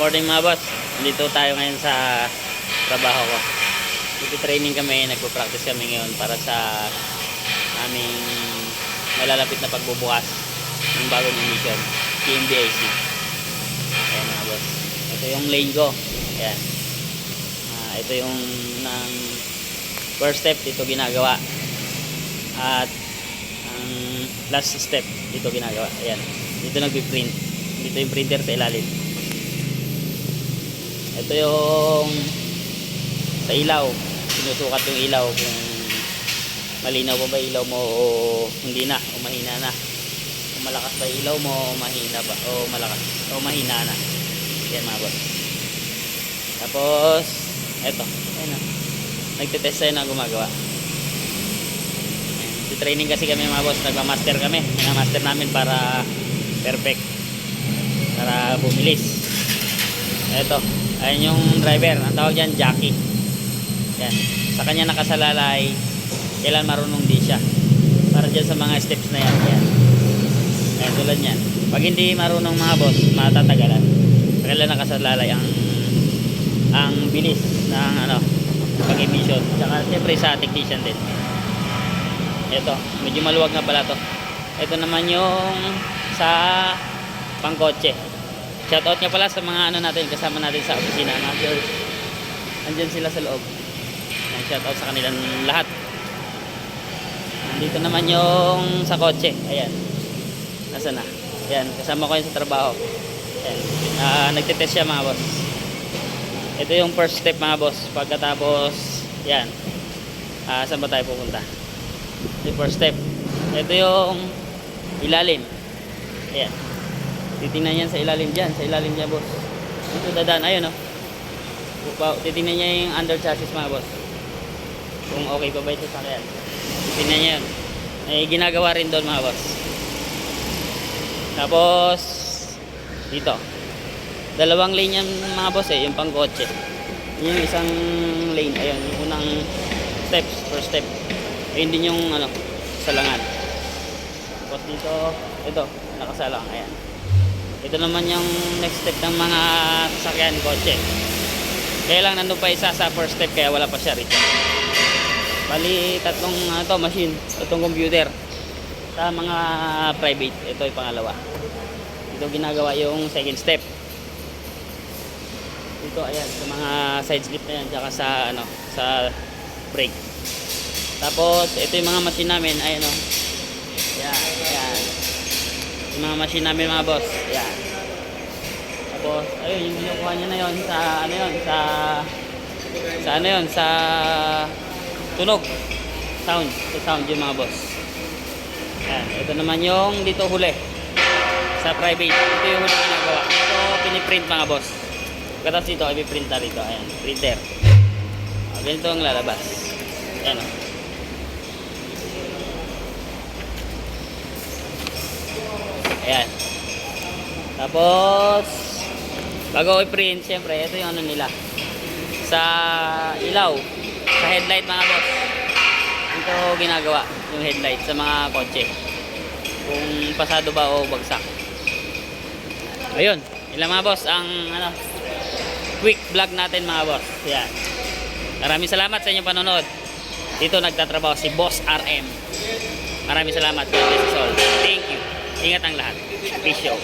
Morning mga boss. Dito tayo ngayon sa trabaho ko. Training kami, nagpo-practice kami ngayon para sa aming malalapit na pagbubukas ng bagong emission, TMBIC. Ayan mga boss. Ito yung lane ko. Ayan. Ito yung ng first step dito ginagawa. At ang last step dito ginagawa. Ayan. Dito nagpi-print. Dito yung printer sa ilalim. Ito yung sa ilaw, sinusukat yung ilaw kung malinaw pa ba ilaw mo o hindi na, o mahina na, kung malakas ba ilaw mo o mahina ba, o malakas o mahina na. Yan mga boss. Tapos eto, ayun na, nagtitest tayo na gumagawa. Training kasi kami mga boss, nagma-master kami, nagma-master namin para perfect, para bumilis. Eto, ayun yung driver, ang tawag dyan Jackie. Yan, sa kanya nakasalalay kailan marunong din siya para dyan sa mga steps na yan. Yan, ayan, tulad yan, pag hindi marunong mga boss, matatagalan. Kailan nakasalalay ang bilis ng pag-emission, tsaka siyempre sa technician din. Ito, medyo maluwag na pala to. Ito naman yung sa pangkotse. Shoutout nga pala sa mga natin, kasama natin sa opisina. Andyan sila sa loob. Shoutout sa kanilang lahat. Nandito naman yung sa kotse. Ayan. Nasaan na? Ayan, kasama ko yun sa trabaho. Ayan. Nagtitest siya mga boss. Ito yung first step mga boss. Pagkatapos, yan. Saan ba tayo pupunta? Ito yung first step. Ito yung ilalim. Ayan. Titingnan yan sa ilalim dyan. Sa ilalim dyan boss. Dito dadaan. Ayun o. Titingnan niya yung under chassis mga boss. Kung okay pa ba ito sa kaya. Titingnan niya yun. Ay ginagawa rin doon mga boss. Tapos dito. Dalawang lane yan mga boss eh. Yung pang kotse. Yung isang lane. Ayun. Yung unang steps. First step. Ayun din yung salangan. Tapos dito. Ito. Nakasalang. Ayan. Ito naman yung next step ng mga sasakyan, kotse. Kaya lang nandun pa isa sa first step, kaya wala pa siya rito. Bali, tatlong machine, tatlong computer. Sa mga private, ito yung pangalawa. Ito ginagawa yung second step. Dito, ayan, sa mga side slip na yan, tsaka sa, sa brake. Tapos, ito yung mga machine namin, ayan o. Ayan, ayan. Yung mga machine namin mga boss. Ayan. Tapos, ayun, yung kinukuha niya na yun sa, sa tunog. Sound. Sa sound yung mga boss. Ayan. Ito naman yung dito huli. Sa private. Ito yung huli ginagawa. Ito, piniprint mga boss. Pagkatapos dito, i-print na rito. Ayan, printer. Ganito ang lalabas. Ayan o. Ayan. Tapos bago i-print, syempre ito yung nila sa ilaw, sa headlight mga boss. Ito ginagawa yung headlight sa mga kotse, kung pasado ba o bagsak. Ayun, ilang mga boss ang quick vlog natin mga boss. Ayan. Maraming salamat sa inyong panonood. Dito nagtatrabaho si Boss RM. Maraming salamat. God bless us all. Thank you. Ingat ang lahat. Peace out.